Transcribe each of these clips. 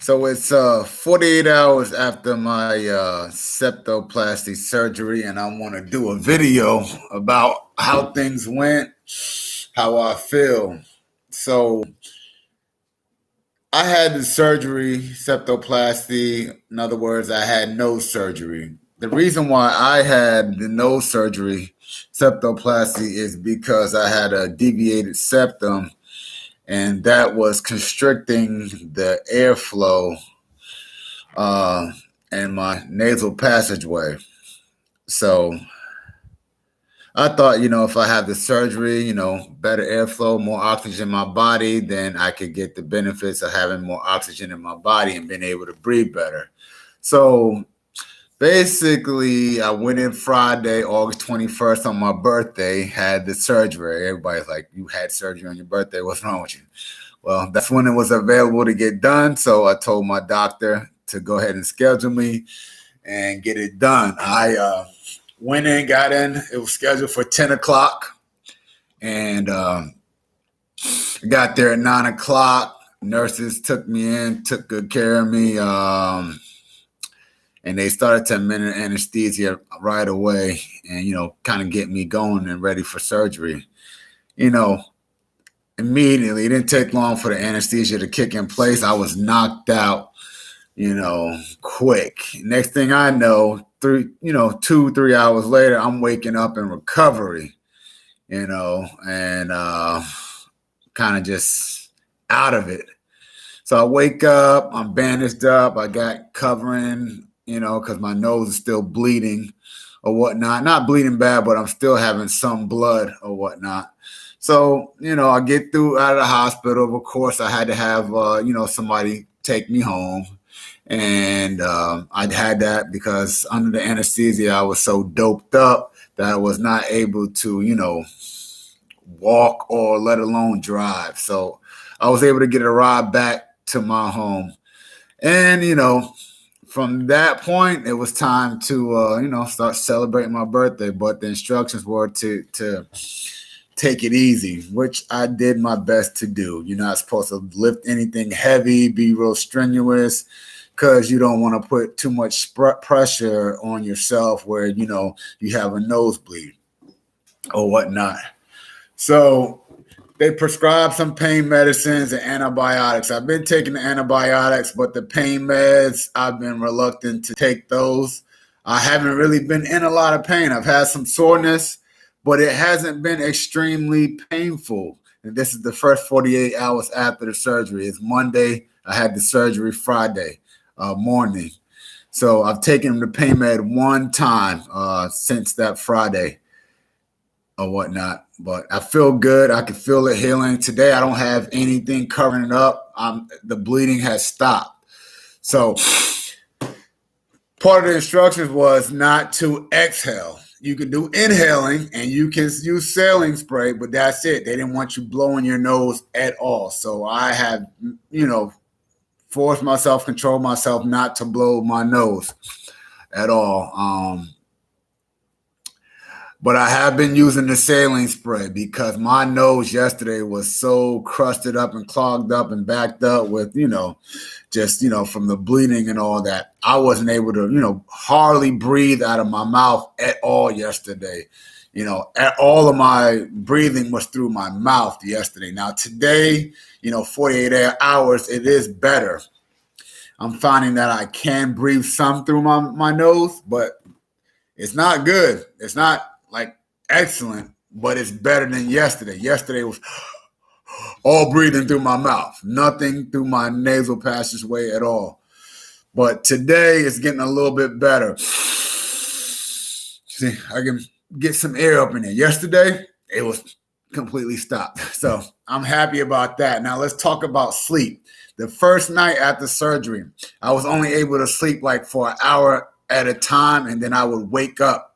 So it's 48 hours after my septoplasty surgery, and I want to do a video about how things went, how I feel. So I had the surgery, septoplasty. In other words, I had nose surgery. The reason why I had the nose surgery, septoplasty, is because I had a deviated septum, and that was constricting the airflow uh, and my nasal passageway. So I thought, if I have the surgery, better airflow, more oxygen in my body, then I could get the benefits of having more oxygen in my body and being able to breathe better. So basically, I went in Friday, August 21st on my birthday, had the surgery. Everybody's like, you had surgery on your birthday. What's wrong with you? Well, that's when it was available to get done. So I told my doctor to go ahead and schedule me and get it done. I went in, got in. It was scheduled for 10 o'clock. And got there at 9 o'clock. Nurses took me in, took good care of me. And they started to administer anesthesia right away and, kind of get me going and ready for surgery. Immediately, it didn't take long for the anesthesia to kick in place. I was knocked out, quick. Next thing I know, 2, 3 hours later, I'm waking up in recovery, and kind of just out of it. So I wake up, I'm bandaged up, I got covering, because my nose is still bleeding or whatnot. Not bleeding bad, but I'm still having some blood or whatnot. So, I get through out of the hospital. Of course, I had to have, somebody take me home. And I'd had that because under the anesthesia, I was so doped up that I was not able to, walk or let alone drive. So I was able to get a ride back to my home. And, from that point, it was time to, start celebrating my birthday. But the instructions were to take it easy, which I did my best to do. You're not supposed to lift anything heavy, be real strenuous, because you don't want to put too much pressure on yourself where, you have a nosebleed or whatnot. So they prescribed some pain medicines and antibiotics. I've been taking the antibiotics, but the pain meds, I've been reluctant to take those. I haven't really been in a lot of pain. I've had some soreness, but it hasn't been extremely painful. And this is the first 48 hours after the surgery. It's Monday. I had the surgery Friday morning. So I've taken the pain med one time since that Friday or whatnot. But I feel good. I can feel it healing. Today I don't have anything covering it up. The bleeding has stopped. So part of the instructions was not to exhale. You can do inhaling and you can use saline spray, but that's it. They didn't want you blowing your nose at all. So I have, forced myself, control myself not to blow my nose at all. But I have been using the saline spray because my nose yesterday was so crusted up and clogged up and backed up with, just, from the bleeding and all that. I wasn't able to, hardly breathe out of my mouth at all yesterday. All of my breathing was through my mouth yesterday. Now today, 48 hours, it is better. I'm finding that I can breathe some through my nose, but it's not good. It's not like excellent, but it's better than yesterday. Yesterday was all breathing through my mouth, nothing through my nasal passageway at all. But today it's getting a little bit better. See, I can get some air up in there. Yesterday, it was completely stopped. So I'm happy about that. Now let's talk about sleep. The first night after surgery, I was only able to sleep like for an hour at a time, and then I would wake up.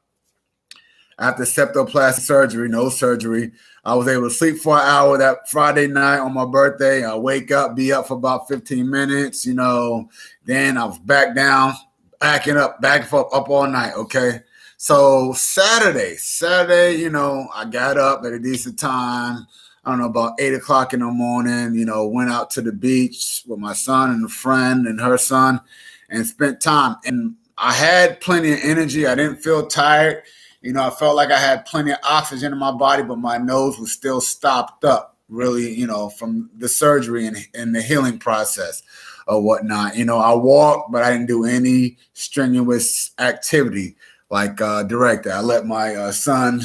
After septoplasty surgery, no surgery, I was able to sleep for an hour that Friday night on my birthday. I wake up, be up for about 15 minutes, Then I was back down, back up all night, okay? So Saturday, I got up at a decent time. I don't know, about 8 o'clock in the morning, went out to the beach with my son and a friend and her son and spent time. And I had plenty of energy. I didn't feel tired. I felt like I had plenty of oxygen in my body, but my nose was still stopped up, really, from the surgery and the healing process or whatnot. I walked, but I didn't do any strenuous activity like directed. I let my son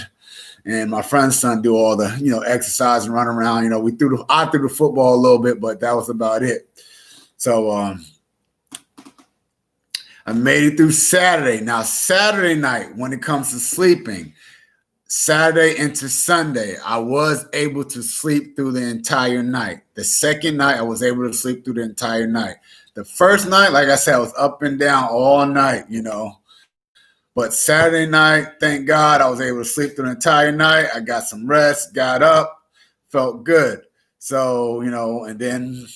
and my friend's son do all the, exercise and run around. I threw the football a little bit, but that was about it. So I made it through Saturday. Now, Saturday night, when it comes to sleeping, Saturday into Sunday, I was able to sleep through the entire night. The second night, I was able to sleep through the entire night. The first night, like I said, I was up and down all night, But Saturday night, thank God, I was able to sleep through the entire night. I got some rest, got up, felt good. So, and then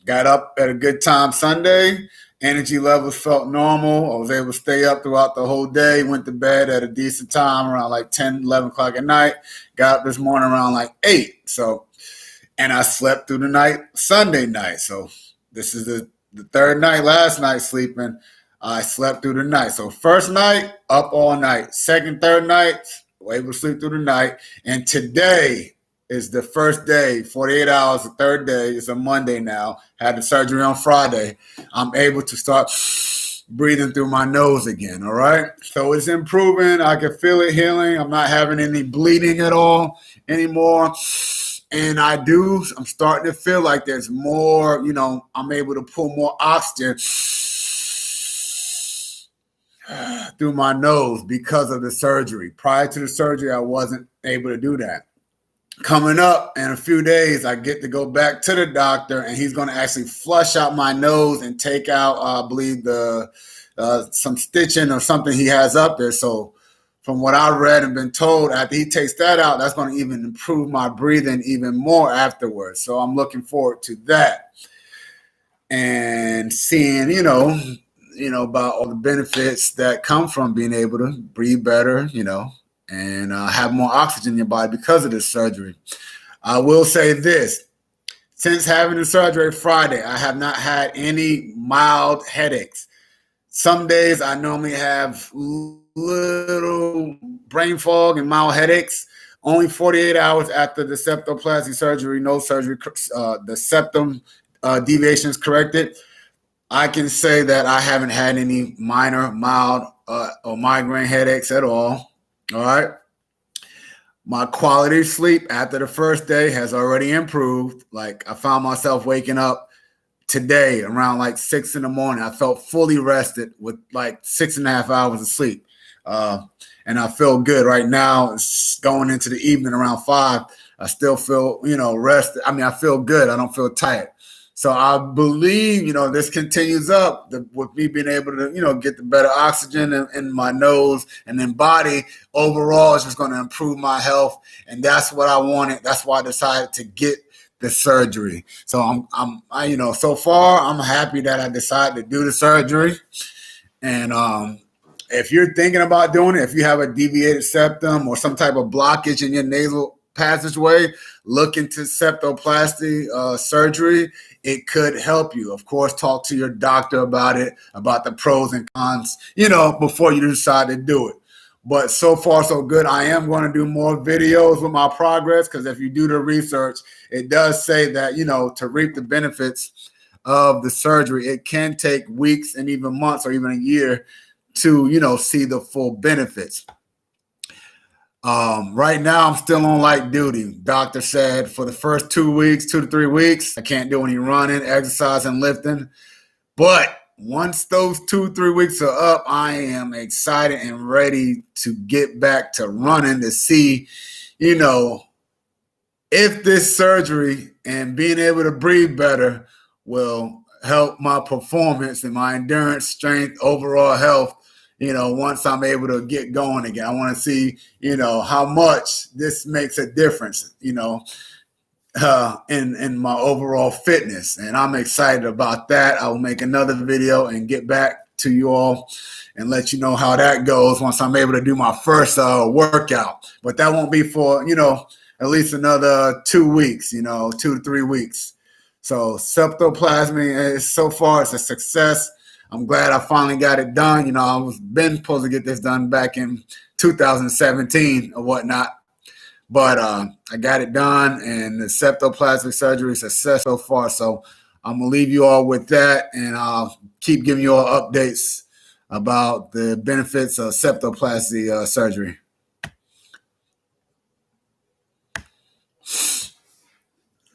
got up at a good time Sunday. Energy levels felt normal. I was able to stay up throughout the whole day. Went to bed at a decent time around like 10, 11 o'clock at night. Got up this morning around like 8. So, and I slept through the night Sunday night. So this is the third night, last night sleeping. I slept through the night. So first night, up all night. Second, third night, able to sleep through the night. And today is the first day, 48 hours, the third day. It's a Monday now. Had the surgery on Friday. I'm able to start breathing through my nose again, all right? So it's improving. I can feel it healing. I'm not having any bleeding at all anymore. And I'm starting to feel like there's more, I'm able to pull more oxygen through my nose because of the surgery. Prior to the surgery, I wasn't able to do that. Coming up in a few days, I get to go back to the doctor, and he's going to actually flush out my nose and take out, I believe, some stitching or something he has up there. So from what I read and been told, after he takes that out, that's going to even improve my breathing even more afterwards. So I'm looking forward to that and seeing, about all the benefits that come from being able to breathe better, and have more oxygen in your body because of this surgery. I will say this. Since having the surgery Friday, I have not had any mild headaches. Some days I normally have little brain fog and mild headaches. Only 48 hours after the septoplasty surgery, no surgery, the septum deviations corrected, I can say that I haven't had any minor, mild, or migraine headaches at all. All right. My quality of sleep after the first day has already improved. Like I found myself waking up today around like 6 in the morning. I felt fully rested with like 6.5 hours of sleep. And I feel good right now. It's going into the evening around 5. I still feel, rested. I mean, I feel good. I don't feel tired. So I believe, this continues up with me being able to, get the better oxygen in my nose and then body overall is just going to improve my health. And that's what I wanted. That's why I decided to get the surgery. So so far I'm happy that I decided to do the surgery. And if you're thinking about doing it, if you have a deviated septum or some type of blockage in your nasal passageway, look into septoplasty surgery. It could help you. Of course, talk to your doctor about it, about the pros and cons, before you decide to do it. But so far, so good. I am going to do more videos with my progress because if you do the research, it does say that, to reap the benefits of the surgery, it can take weeks and even months or even a year to, see the full benefits. Right now, I'm still on light duty. Doctor said for the first 2 to 3 weeks, I can't do any running, exercise, and lifting. But once those 3 weeks are up, I am excited and ready to get back to running to see, if this surgery and being able to breathe better will help my performance and my endurance, strength, overall health. Once I'm able to get going again, I want to see, how much this makes a difference, in my overall fitness. And I'm excited about that. I will make another video and get back to you all and let you know how that goes once I'm able to do my first workout. But that won't be for, at least another 2 weeks, 2 to 3 weeks. So septoplasty is so far it's a success. I'm glad I finally got it done. I was been supposed to get this done back in 2017 or whatnot, but I got it done, and the septoplasty surgery is a success so far. So I'm gonna leave you all with that, and I'll keep giving you all updates about the benefits of septoplasty surgery.